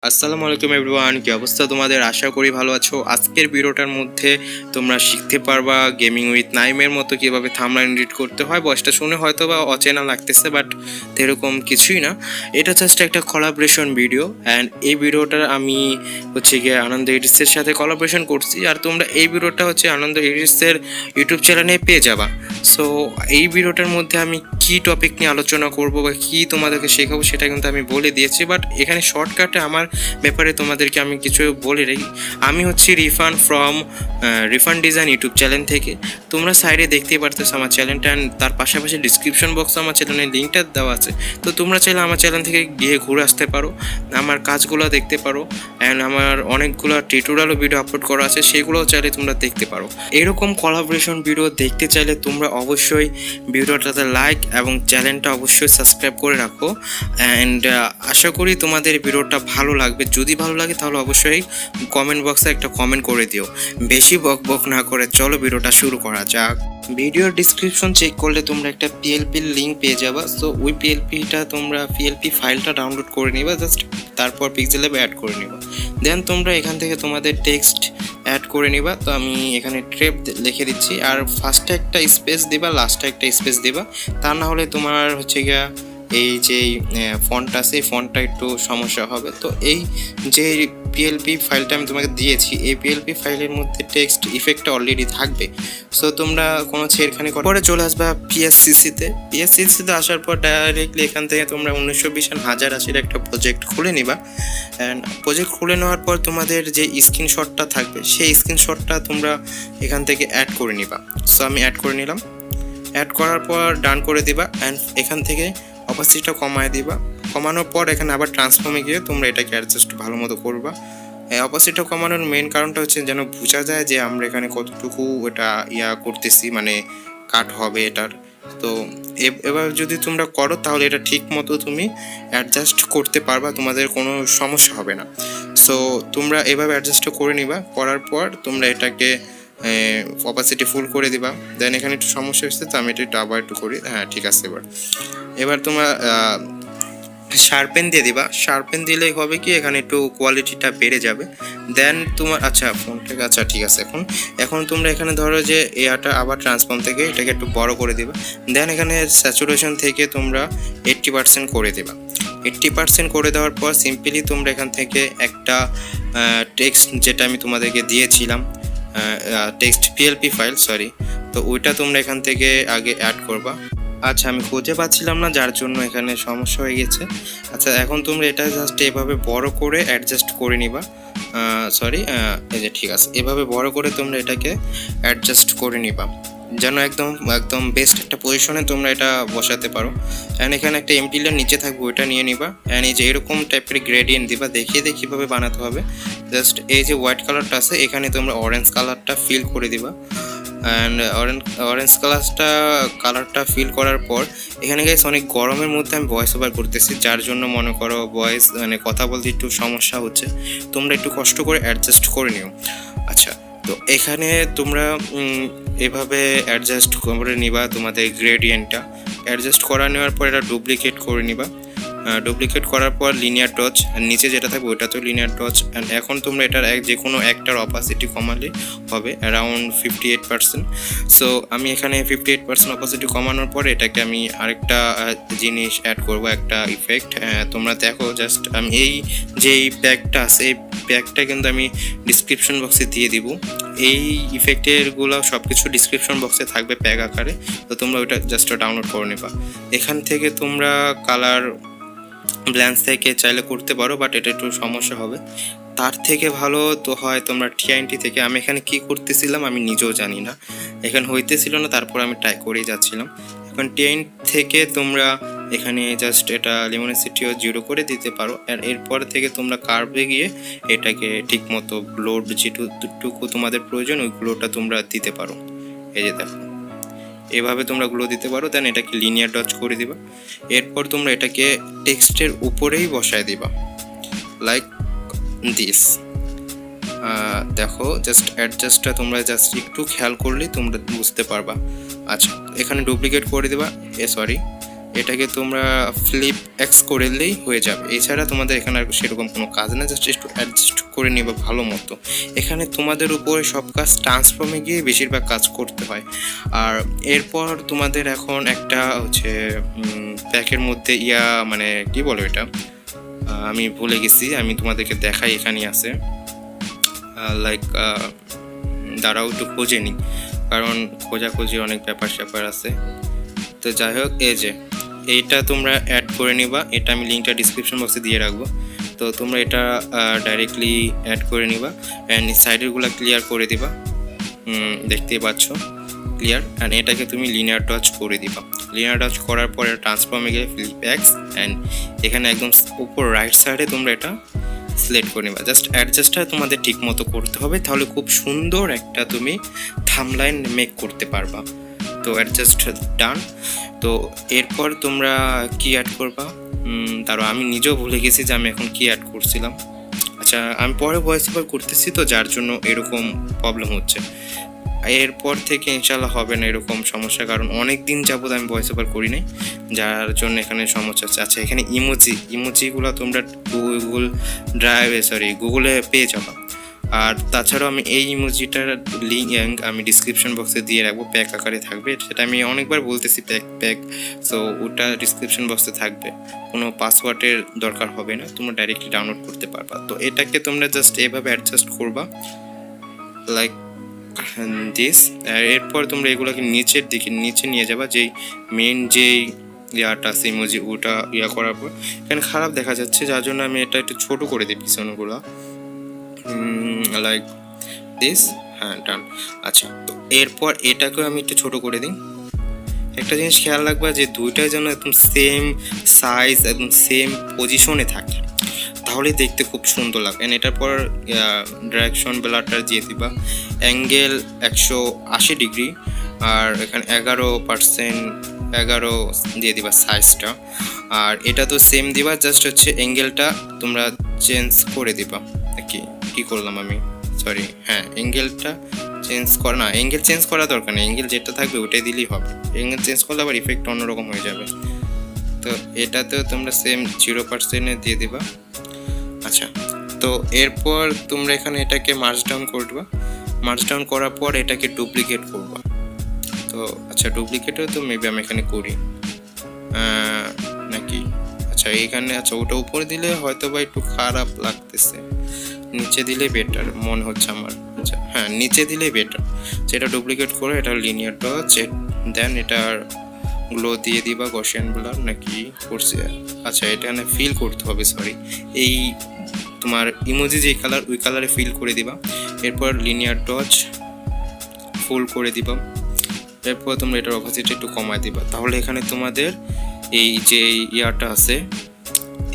আসসালামু আলাইকুম এভরিওয়ান, কি অবস্থা তোমাদের? আশা করি ভালো আছো। আজকের ভিডিওটার মধ্যে তোমরা শিখতে পারবা গেমিং উইথ নাইমের মতো কিভাবে থাম্বনেল এডিট করতে হয়। ভয়েসটা শুনে হয়তো বা অচেনা লাগতেছে, বাট এরকম কিছুই না। এটা জাস্ট একটা কোলাবোরেশন ভিডিও, অ্যান্ড এই ভিডিওটা আমি হচ্ছে গিয়ে আনন্দ এডিটসের সাথে কোলাবোরেশন করছি। আর তোমরা এই ভিডিওটা হচ্ছে আনন্দ এডিটসের ইউটিউব চ্যানেলে পেয়ে যাবা। সো এই ভিডিওটার মধ্যে আমি কি টপিক নিয়ে আলোচনা করব বা কি তোমাদেরকে শেখাবো সেটা কিন্তু আমি বলে দিয়েছি, বাট এখানে শর্টকাটে আমার ব্যাপারে তোমাদেরকে আমি কিছু বলে রাখি। আমি হচ্ছি রিফান ডিজাইন ইউটিউব চ্যানেল থেকে। তোমরা সাইডে দেখতেই পারতেছো আমার চ্যানেলটা, অ্যান্ড তার পাশাপাশি ডিসক্রিপশন বক্সে আমার চ্যানেলের লিঙ্কটা দেওয়া আছে। তো তোমরা চাইলে আমার চ্যানেল থেকে গিয়ে ঘুরে আসতে পারো, আমার কাজগুলো দেখতে পারো, অ্যান্ড আমার অনেকগুলো টিউটোরিয়ালও ভিডিও আপলোড করা আছে, সেগুলোও চাইলে তোমরা দেখতে পারো। এরকম কোলাবোরেশন ভিডিও দেখতে চাইলে তোমরা অবশ্যই ভিডিওটাতে লাইক এবং চ্যানেলটা অবশ্যই সাবস্ক্রাইব করে রাখো। অ্যান্ড আশা করি তোমাদের ভিডিওটা ভালো লাগবে। যদি ভালো লাগে তাহলে অবশ্যই কমেন্ট বক্সে একটা কমেন্ট করে দিও। বেশি বক বক না করে চলো ভিডিওটা শুরু করা যাক। ভিডিওর ডিসক্রিপশন চেক করলে তোমরা একটা পিএলপির লিঙ্ক পেয়ে যাবা। সো ওই পিএলপি ফাইলটা ডাউনলোড করে নিবা, জাস্ট তারপর পিক্সেলএবে অ্যাড করে নিবা। দেন তোমরা এখান থেকে তোমাদের টেক্সট অ্যাড করে নিবা। তো আমি এখানে ট্রেপ লিখে দিচ্ছি, আর ফার্স্টে একটা স্পেস দিবা, লাস্টে একটা স্পেস দিবা। তা না হলে তোমার হচ্ছে গিয়া এই যে ফন্ট আছে এই ফন্টটা একটু সমস্যা হবে। তো এই যে পিএলপি ফাইলটা আমি তোমাকে দিয়েছি, এই পিএলপি ফাইলের মধ্যে টেক্সট ইফেক্টটা অলরেডি থাকবে। সো তোমরা কোনো ছেড়খানি পরে চলে আসবা পিএসসিসিতে আসার পর ডাইরেক্টলি এখান থেকে তোমরা 1920 একটা প্রজেক্ট খুলে নিবা। অ্যান্ড প্রজেক্ট খুলে নেওয়ার পর তোমাদের যে স্ক্রিনশটটা থাকবে সেই স্ক্রিনশটটা তোমরা এখান থেকে অ্যাড করে নিবা। সো আমি অ্যাড করে নিলাম। অ্যাড করার পর ডান করে দিবা, অ্যান্ড এখান থেকে অপাসিটিটা কমায় দিবা। কমানোর পর এখানে আবার ট্রান্সফর্মে গিয়ে তোমরা এটাকে অ্যাডজাস্ট ভালো মতো করবা। অপাসিটিটা কমানোর মেন কারণটা হচ্ছে যেন বোঝা যায় যে আমরা এখানে কতটুকু এটা করতেছি, মানে কাট হবে এটার। তো এবার যদি তোমরা করো তাহলে এটা ঠিক মতো তুমি অ্যাডজাস্ট করতে পারবা, তোমাদের কোনো সমস্যা হবে না। সো তোমরা এভাবে অ্যাডজাস্ট করে নিবা। করার পর তোমরা এটাকে অপাসিটি ফুল করে দিবা। দেন এখানে একটু সমস্যা হচ্ছে, তো আমি এটা আবার একটু করি। হ্যাঁ, ঠিক আছে। এবার তোমরা শার্পেন দিয়ে দিবা। শার্পেন দিলেই হবে কি এখানে একটু কোয়ালিটিটা বেড়ে যাবে। দেন তোমার ফোনটাকে ঠিক আছে। এখন তোমরা এখানে ধরো যে এয়ারটা আবার ট্রান্সফর্ম থেকে এটাকে একটু বড় করে দিবা। দেন এখানে স্যাচুরেশন থেকে তোমরা 80% করে দেবা। 80% করে দেওয়ার পর সিম্পলি তোমরা এখান থেকে একটা টেক্সট, যেটা আমি তোমাদেরকে দিয়েছিলাম টেক্সট পিএলপি ফাইল, তো ওইটা তোমরা এখান থেকে আগে অ্যাড করবা। আমি খুঁজে পাচ্ছিলাম না, যার জন্য এখানে সমস্যা হয়ে গেছে। এখন তোমরা এটা জাস্ট এভাবে বড় করে অ্যাডজাস্ট করে নিবা। এই যে ঠিক আছে, এভাবে বড় করে তোমরা এটাকে অ্যাডজাস্ট করে নিবা যেন একদম বেস্ট একটা পজিশনে তোমরা এটা বসাতে পারো। অ্যান্ড এখানে একটা এমটি লেয়ার নিচে থাকবে, ওইটা নিয়ে নিবা। অ্যান্ড এই যে এরকম টাইপের গ্রেডিয়েন্ট দিবা, দেখিয়ে কীভাবে বানাতে হবে। জাস্ট এই যে হোয়াইট কালারটা আছে এখানে তোমরা অরেঞ্জ কালারটা ফিল করে দিবা। অ্যান্ড অরেঞ্জ কালারটা ফিল করার পর এখানে গাইস অনেক গরমের মধ্যে আমি ভয়েস ওভার করতেছি, যার জন্য মনে করো ভয়েস কথা বলতে একটু সমস্যা হচ্ছে। তোমরা একটু কষ্ট করে অ্যাডজাস্ট করে নিও। তো এখানে তোমরা এভাবে অ্যাডজাস্ট করে নিবা তোমাদের গ্রেডিয়েন্টটা। অ্যাডজাস্ট করা নেওয়ার পর এটা ডুপ্লিকেট করে নিবা। ডুপ্লিকেট করার পর লিনিয়ার টচ, নিচে যেটা থাকবে ওটা তো লিনিয়ার টচ। অ্যান্ড এখন তোমরা এটার যে কোনো একটার অপাসিটি কমালে হবে অ্যারাউন্ড 58%। সো আমি এখানে 58% অপাসিটি কমানোর পর এটাকে আমি আরেকটা জিনিস অ্যাড করব, একটা ইফেক্ট। তোমরা দেখো জাস্ট আমি এই যে প্যাকটা আছে এই প্যাকটা কিন্তু আমি ডিসক্রিপশন বক্সে দিয়ে দিব। এই ইফেক্টেরগুলো সব কিছু ডিসক্রিপশন বক্সে থাকবে প্যাক আকারে। তো তোমরা ওইটা জাস্ট ডাউনলোড করে নেবা। এখান থেকে তোমরা কালার ব্ল্যান্স থেকে চাইলে করতে পারো, বাট এটা একটু সমস্যা হবে। তার থেকে ভালো তো হয় তোমরা টিআইএনটি থেকে। আমি এখানে কি করতেছিলাম আমি নিজেও জানি না, এখানে হইতেছিল না, তারপর আমি ট্রাই করেই যাচ্ছিলাম। এখন টিআইএনটি থেকে তোমরা এখানে জাস্ট এটা লিমিনোসিটিও 0 করে দিতে পারো। আর এরপর থেকে তোমরা কার্ভে গিয়ে এটাকে ঠিকমতো গ্লোড যেটুকু তোমাদের প্রয়োজন ওই গ্লোটা তোমরা দিতে পারো। এই যে দেখো এভাবে তোমরা গ্লো দিতে পারো। দেন এটাকে লিনিয়ার টচ করে দিবা। এরপর তোমরা এটাকে টেক্সটের উপরেই বসায় দিবা, লাইক দিস। দেখো জাস্ট অ্যাডজাস্টটা তোমরা জাস্ট একটু খেয়াল করলেই তোমরা বুঝতে পারবা। এখানে ডুপ্লিকেট করে দিবা, এটাকে তোমরা ফ্লিপ এক্স করে দিলেই হয়ে যাবে। এছাড়া তোমাদের এখানে আর সেরকম কোনো কাজ না, জাস্ট একটু অ্যাডজাস্ট করে নেবে ভালো মতো। এখানে তোমাদের উপরে সব কাজ ট্রান্সফর্মে গিয়ে বেশিরভাগ কাজ করতে হয়। আর এরপর তোমাদের এখন একটা হচ্ছে প্যাকের মধ্যে মানে কি বলো এটা, আমি ভুলে গেছি, আমি তোমাদেরকে দেখাই, এখানেই আছে। লাইক দাঁড়াও একটু খুঁজে নিই, কারণ খোঁজাখুঁজি অনেক ব্যাপার স্যাপার আছে। তো যাই হোক, এই যে এইটা তোমরা অ্যাড করে নিবা, এটা আমি লিঙ্কটা ডিসক্রিপশন বক্সে দিয়ে রাখবো। তো তোমরা এটা ডাইরেক্টলি অ্যাড করে নিবা অ্যান্ড সাইডেরগুলো ক্লিয়ার করে দিবা, দেখতেই পাচ্ছ ক্লিয়ার। অ্যান্ড এটাকে তুমি লিনিয়ার টাচ করে দিবা। লিনিয়ার টাচ করার পরে ট্রান্সফর্মে গিয়ে ফ্লিপ এক্স, অ্যান্ড এখানে একদম উপর রাইট সাইডে তোমরা এটা সিলেক্ট করে নিবা। জাস্ট অ্যাডজাস্টটা তোমাদের ঠিক মতো করতে হবে, তাহলে খুব সুন্দর একটা তুমি থাম্বনেইল মেক করতে পারবা। তো অ্যাডজাস্ট ডান। তো এরপর তোমরা কি অ্যাড করবা, তারও আমি নিজেও ভুলে গেছি যে আমি এখন কি অ্যাড করছিলাম। আচ্ছা, আমি পরে ভয়েস ওভার করতেছি, তো যার জন্য এরকম প্রবলেম হচ্ছে। এরপর থেকে ইনশাল্লাহ হবে না এরকম সমস্যা, কারণ অনেক দিন যাবত আমি ভয়েস ওভার করি নাই, যার জন্য এখানে সমস্যা হচ্ছে। আচ্ছা, এখানে ইমোজিগুলো তোমরা গুগলে পেয়ে যাবা। আর তাছাড়াও আমি এই ইমোজিটার লিঙ্ক আমি ডিসক্রিপশন বক্সে দিয়ে রাখবো, প্যাক আকারে থাকবে। সেটা আমি অনেকবার বলতেছি প্যাক, সো ওটা ডিসক্রিপশন বক্সে থাকবে, কোনো পাসওয়ার্ডের দরকার হবে না, তোমরা ডাইরেক্টলি ডাউনলোড করতে পারবা। তো এটাকে তোমরা জাস্ট এভাবে অ্যাডজাস্ট করবা, লাইক দিস। এরপর তোমরা এগুলোকে নিচের দিকে নিচে নিয়ে যাবা, যেই মেন যেই ইয়াটা আছে ইমোজি, ওটা করার পর এখানে খারাপ দেখা যাচ্ছে, যার জন্য আমি এটা একটু ছোটো করে দিই পিছনগুলো, লাইক দিস। হ্যাঁ, ডান। আচ্ছা, তো এরপর এটাকেও আমি একটু ছোটো করে দিই। একটা জিনিস খেয়াল রাখবা যে দুইটাই যেন একদম সেম সাইজ, একদম সেম পজিশনে থাকে, তাহলে দেখতে খুব সুন্দর লাগবে। এটার পর ডাইরেকশন ব্লারটা দিয়ে দিবা, অ্যাঙ্গেল 180 ডিগ্রি, আর এখানে 11 দিয়ে দিবা সাইজটা। আর এটা তো সেম দিবা, জাস্ট হচ্ছে অ্যাঙ্গেলটা তোমরা চেঞ্জ করে দিবা। কি করলাম আমি, সরি, হ্যাঁ, অ্যাঙ্গেলটা অ্যাঙ্গেল চেঞ্জ করা দরকার নেই, অ্যাঙ্গেল যেটা থাকবে ওটাই দিলেই হবে। অ্যাঙ্গেল চেঞ্জ করলে আবার ইফেক্ট অন্যরকম হয়ে যাবে। তো এটাতেও তোমরা সেম 0% দিয়ে দিবা। আচ্ছা, তো এরপর তোমরা এখানে এটাকে মার্জ ডাউন করবা। মার্জ ডাউন করার পর এটাকে ডুপ্লিকেট করবা। তো আচ্ছা, ডুপ্লিকেটও তো মেবি আমি এখানে করি নাকি। আচ্ছা, এইখানে, আচ্ছা, ওটা উপরে দিলে হয়তো বা একটু খারাপ লাগতেছে, নিচে দিলে বেটার মনে হচ্ছে আমার। আচ্ছা, হ্যাঁ, নিচে দিলে বেটার। সেটা ডুপ্লিকেট করে এটা লিনিয়ার টাচ, দেন এটার গ্লো দিয়ে দিবা, গসিয়ান ব্লার নাকি করছে। আচ্ছা, এখানে ফিল করতে হবে, সরি, এই তোমার ইমোজি যে কালার ওই কালারে ফিল করে দিবা। এরপর লিনিয়ার টাচ ফুল করে দিবা। এরপর তোমরা এটার অপোজিটে একটু কমায় দিবা, তাহলে এখানে তোমাদের এই যে ইয়াটা আছে,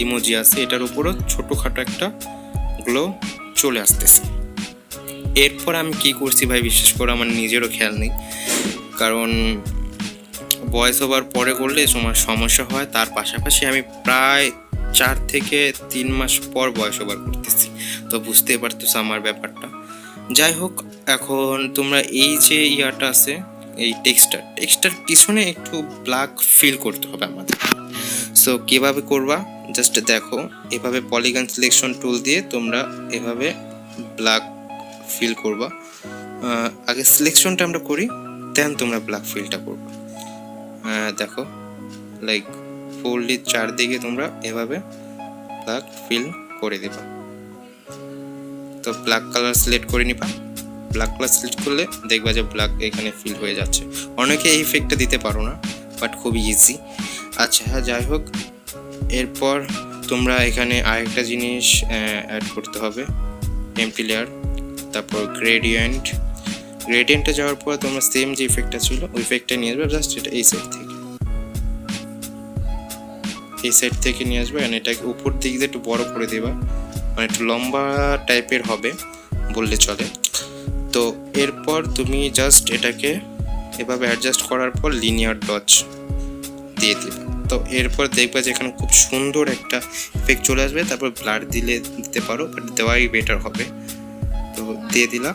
ইমোজি আছে, এটার উপরও ছোটোখাটো একটা গ্লো চলে আসতেছে। এরপর আমি কি করছি ভাই, বিশেষ করে আমার নিজেরও খেয়াল নেই, কারণ ভয়েস ওভার পরে করলে তোমার সমস্যা হয়। তার পাশাপাশি আমি প্রায় 4 থেকে 3 মাস পর ভয়েস ওভার করতেছি, তো বুঝতেই পারতেছো আমার ব্যাপারটা। যাই হোক, এখন তোমরা এই যে ইয়াটা আছে, এই টেক্সটার পিছনে একটু ব্ল্যাক ফিল করতে হবে আমাদের। সো কীভাবে করবা, জাস্ট দেখো, এভাবে পলিগন সিলেকশন টুল দিয়ে তোমরা এভাবে ব্ল্যাক ফিল করবা। আগে সিলেকশনটা আমরা করি, দেন তোমরা ব্ল্যাক ফিলটা করবা। দেখো, লাইক ফুললি চারদিকে তোমরা এভাবে ব্ল্যাক ফিল করে দিবা। তো ব্ল্যাক কালার সিলেক্ট করে নিবা। ব্ল্যাক কালার সিলেক্ট করলে দেখবা যে ব্ল্যাক এখানে ফিল হয়ে যাচ্ছে। অনেকে এই ইফেক্টটা দিতে পারো না, বাট খুবই ইজি। আচ্ছা, যাই হোক, এরপর তোমরা এখানে আরেকটা জিনিস অ্যাড করতে হবে, এমটি লেয়ার, তারপর গ্রেডিয়েন্টে যাওয়ার পর তোমরা সেম যে ইফেক্টটা ছিল ওই ইফেক্টটা নিয়ে আসবে, জাস্ট এটা এই সাইড থেকে নিয়ে আসবে। আর এটাকে উপর দিক দিয়ে একটু বড় করে দেবা, মানে একটু লম্বা টাইপের হবে বললে চলে। তো এরপর তুমি জাস্ট এটাকে এভাবে অ্যাডজাস্ট করার পর লিনিয়ার টাচ দিয়ে দিবে। তো এরপর দেখবা যে এখানে খুব সুন্দর একটা ইফেক্ট চলে আসবে। তারপর ব্লার দিতে পারো, বাট দেওয়াই বেটার হবে। তো দিয়ে দিলা।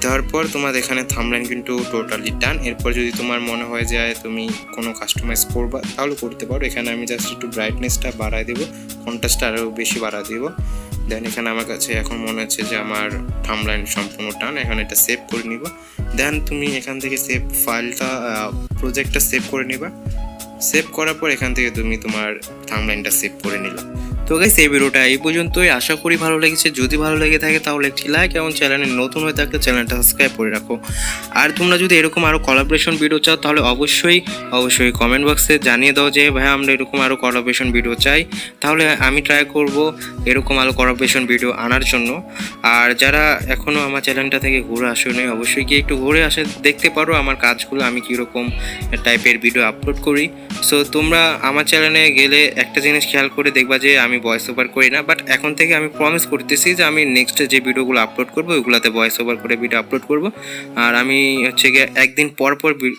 দেওয়ার পর তোমার এখানে থাম্বনেল কিন্তু টোটালি ডান। এরপর যদি তোমার মনে হয় যে তুমি কোনো কাস্টমাইজ করবা তাহলে করতে পারো। এখানে আমি জাস্ট একটু ব্রাইটনেসটা বাড়ায় দেবো, কন্ট্রাস্টটা আরও বেশি বাড়ায় দেবো। দেন এখানে আমার কাছে এখন মনে হচ্ছে যে আমার থাম্বনেল সম্পূর্ণ ডান। এখন এটা সেভ করে নিব। দেন তুমি এখান থেকে সেভ ফাইলটা প্রজেক্টটা সেভ করে নিবা। সেভ করার পর এখান থেকে তুমি তোমার থাম্বনেলটা সেভ করে নিলা। তো গাইস এই ভিডিওটা এই পর্যন্তই, আশা করি ভালো লেগেছে। যদি ভালো লেগে থাকে তাহলে একটি লাইক এবং চ্যানেলে নতুন হয়ে থাকলে চ্যানেলটা সাবস্ক্রাইব করে রাখো। আর তোমরা যদি এরকম আরও কোলাবোরেশন ভিডিও চাও তাহলে অবশ্যই কমেন্ট বক্সে জানিয়ে দাও যে ভাই আমরা এরকম আরও কোলাবোরেশন ভিডিও চাই। তাহলে আমি ট্রাই করব এরকম আরও কোলাবোরেশন ভিডিও আনার জন্য। আর যারা এখনও আমার চ্যানেলটা থেকে ঘুরে আসেনি অবশ্যই গিয়ে একটু ঘুরে আসে দেখতে পারো আমার কাজগুলো, আমি কীরকম টাইপের ভিডিও আপলোড করি। সো তোমরা আমার চ্যানেলে গেলে একটা জিনিস খেয়াল করে দেখবা যে আমি ভয়েস ওভার করি না, বাট এখন থেকে আমি প্রমিস করতেছি যে আমি নেক্সট যে ভিডিওগুলো আপলোড করবো ওইগুলোতে ভয়েস ওভার করে ভিডিও আপলোড করব। আর আমি হচ্ছে গিয়ে একদিন পর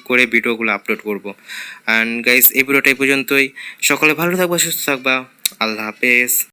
করে ভিডিওগুলো আপলোড করব। অ্যান্ড গাইস এই ভিডিওটা এই পর্যন্তই। সকলে ভালো থাকবা, সুস্থ থাকবা। আল্লাহ হাফেজ।